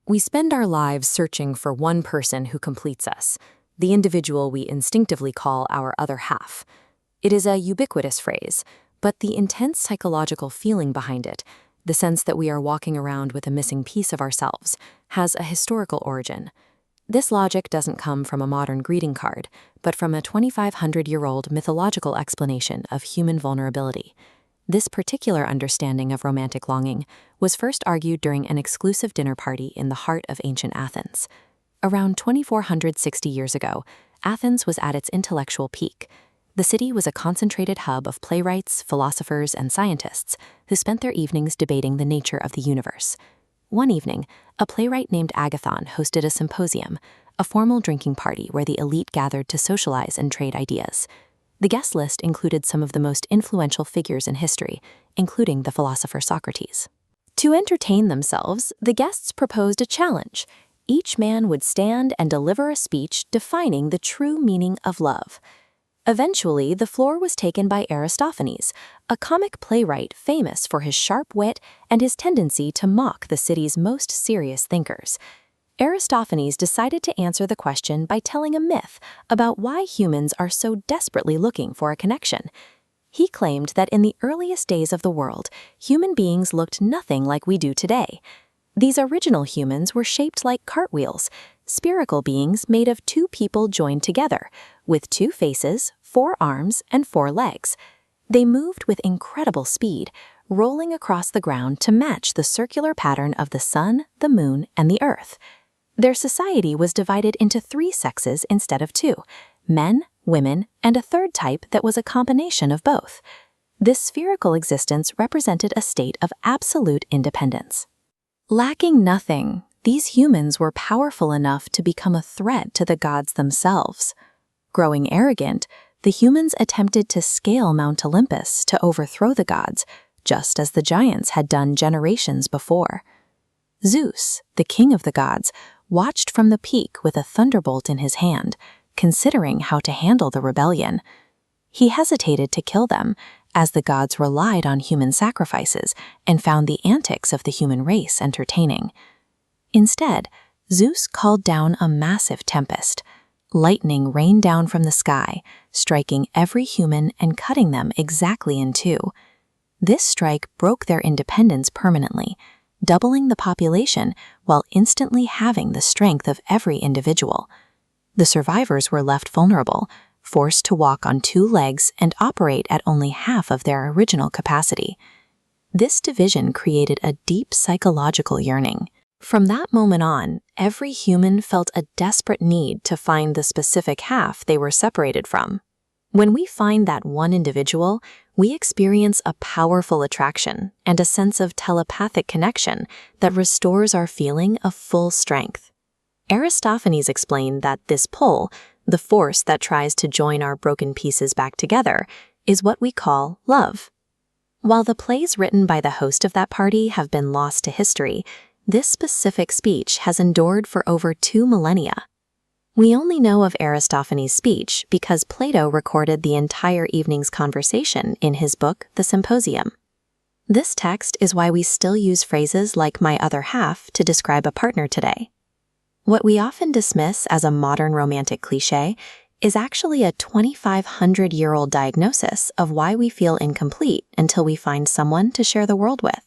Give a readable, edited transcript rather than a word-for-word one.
We spend our lives searching for one person who completes us, the individual we instinctively call our other half. It is a ubiquitous phrase, but the intense psychological feeling behind it, the sense that we are walking around with a missing piece of ourselves, has a historical origin. This logic doesn't come from a modern greeting card, but from a 2,500-year-old mythological explanation of human vulnerability. This particular understanding of romantic longing was first argued during an exclusive dinner party in the heart of ancient Athens. Around 2,460 years ago, Athens was at its intellectual peak. The city was a concentrated hub of playwrights, philosophers, and scientists who spent their evenings debating the nature of the universe. One evening, a playwright named Agathon hosted a symposium, a formal drinking party where the elite gathered to socialize and trade ideas. The guest list included some of the most influential figures in history, including the philosopher Socrates. To entertain themselves, the guests proposed a challenge. Each man would stand and deliver a speech defining the true meaning of love. Eventually, the floor was taken by Aristophanes, a comic playwright famous for his sharp wit and his tendency to mock the city's most serious thinkers. Aristophanes decided to answer the question by telling a myth about why humans are so desperately looking for a connection. He claimed that in the earliest days of the world, human beings looked nothing like we do today. These original humans were shaped like cartwheels, spherical beings made of two people joined together, with 2 faces, 4 arms, and 4 legs. They moved with incredible speed, rolling across the ground to match the circular pattern of the sun, the moon, and the earth. Their society was divided into 3 sexes instead of 2, men, women, and a third type that was a combination of both. This spherical existence represented a state of absolute independence. Lacking nothing, these humans were powerful enough to become a threat to the gods themselves. Growing arrogant, the humans attempted to scale Mount Olympus to overthrow the gods, just as the giants had done generations before. Zeus, the king of the gods, watched from the peak with a thunderbolt in his hand, considering how to handle the rebellion. He hesitated to kill them, as the gods relied on human sacrifices and found the antics of the human race entertaining. Instead, Zeus called down a massive tempest. Lightning rained down from the sky, striking every human and cutting them exactly in 2. This strike broke their independence permanently, doubling the population while instantly halving the strength of every individual. The survivors were left vulnerable, forced to walk on 2 legs and operate at only half of their original capacity. This division created a deep psychological yearning. From that moment on, every human felt a desperate need to find the specific half they were separated from. When we find that one individual, we experience a powerful attraction and a sense of telepathic connection that restores our feeling of full strength. Aristophanes explained that this pull, the force that tries to join our broken pieces back together, is what we call love. While the plays written by the host of that party have been lost to history, this specific speech has endured for over 2 millennia. We only know of Aristophanes' speech because Plato recorded the entire evening's conversation in his book, The Symposium. This text is why we still use phrases like my other half to describe a partner today. What we often dismiss as a modern romantic cliché is actually a 2,500-year-old diagnosis of why we feel incomplete until we find someone to share the world with.